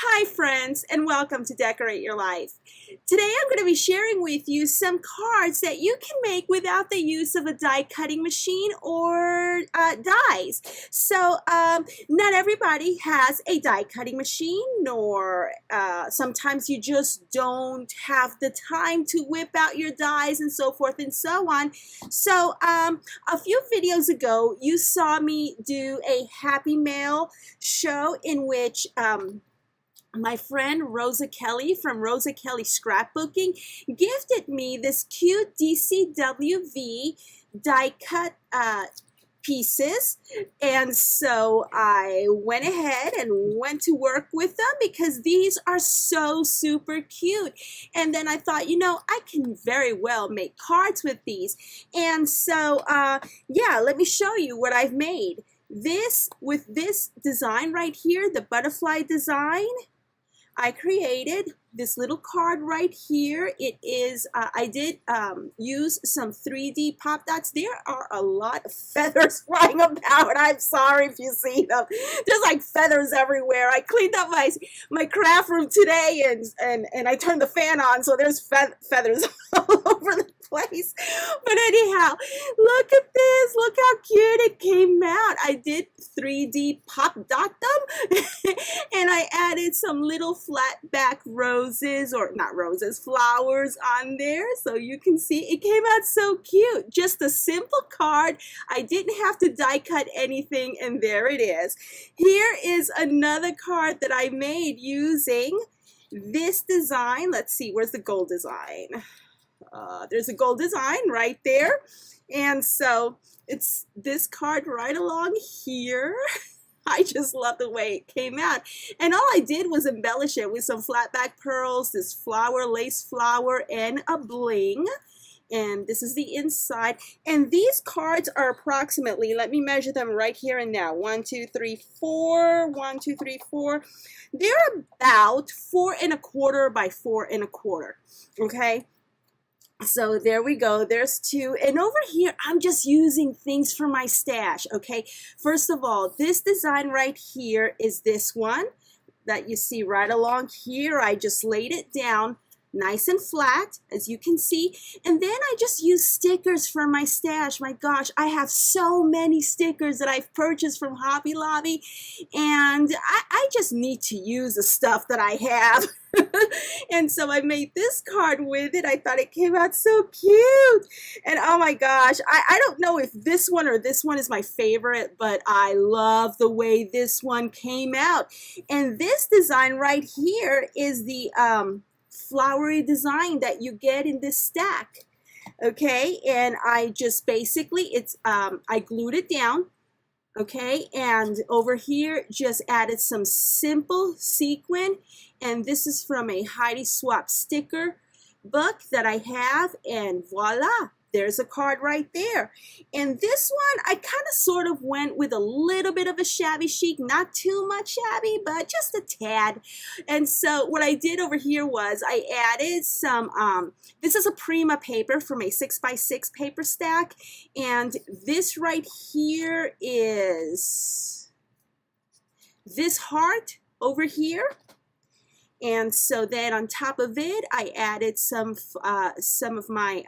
Hi friends, and welcome to Decorate Your Life. Today I'm going to be sharing with you some cards that you can make without the use of a die cutting machine or dies. So not everybody has a die cutting machine, nor sometimes you just don't have the time to whip out your dies and so forth and so on. So a few videos ago you saw me do a Happy Mail show in which my friend Rosa Kelly from Rosa Kelly Scrapbooking gifted me this cute DCWV die cut pieces, and so I went ahead and went to work with them because these are so super cute. And then I thought, you know, I can very well make cards with these, and so yeah, let me show you what I've made. With this design right here, the butterfly design, I created this little card right here. It is, I did use some 3D pop dots. There are a lot of feathers flying about. I'm sorry if you see them. There's like feathers everywhere. I cleaned up my craft room today and I turned the fan on, so there's feathers all over the place. But anyhow, look at this. Look how cute it came out. I did 3D pop dot them and I added some little flat back roses, or not roses, flowers on there, so you can see it came out so cute. Just a simple card. I didn't have to die cut anything, and there it is. Here is another card that I made using this design. Let's see, where's the gold design? There's a gold design right there, and so it's this card right along here. I just love the way it came out, and all I did was embellish it with some flat back pearls, this flower, lace flower, and a bling. And this is the inside, and these cards are approximately, let me measure them right here and now, 1 2 3 4, 1 2 3 4. They're about 4 1/4 by 4 1/4. Okay, so there we go. There's 2. And over here, I'm just using things from my stash, okay? First of all, this design right here is this one that you see right along here. I just laid it down nice and flat, as you can see. And then I just use stickers from my stash. My gosh, I have so many stickers that I've purchased from Hobby Lobby, and I just need to use the stuff that I have. And so I made this card with it. I thought it came out so cute. And oh my gosh, I don't know if this one or this one is my favorite, but I love the way this one came out. And this design right here is the flowery design that you get in this stack. Okay, and I just basically, it's I glued it down. Okay, and over here just added some simple sequin, and this is from a Heidi Swapp sticker book that I have, and voila, there's a card right there. And this one, I kind of sort of went with a little bit of a shabby chic, not too much shabby, but just a tad. And so what I did over here was I added some, this is a Prima paper from a 6x6 paper stack. And this right here is this heart over here. And so then on top of it, I added some of my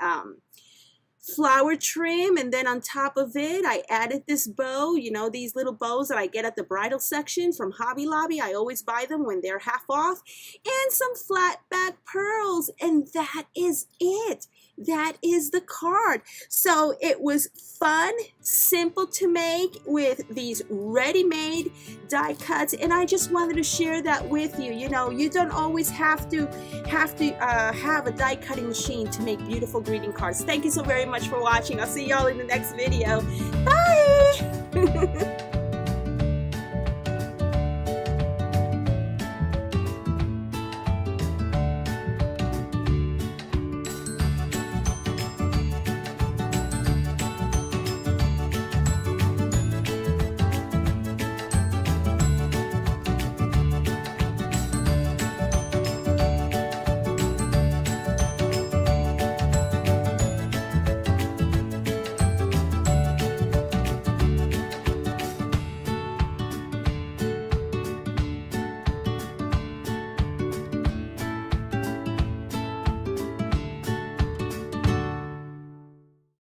flower trim, and then on top of it I added this bow, you know, these little bows that I get at the bridal section from Hobby Lobby. I always buy them when they're half off, and some flat back pearls, and that is it. That is the card. So it was fun, simple to make with these ready-made die cuts, and I just wanted to share that with you. You know, you don't always have to have a die cutting machine to make beautiful greeting cards. Thank you so very much for watching. I'll see y'all in the next video. Bye.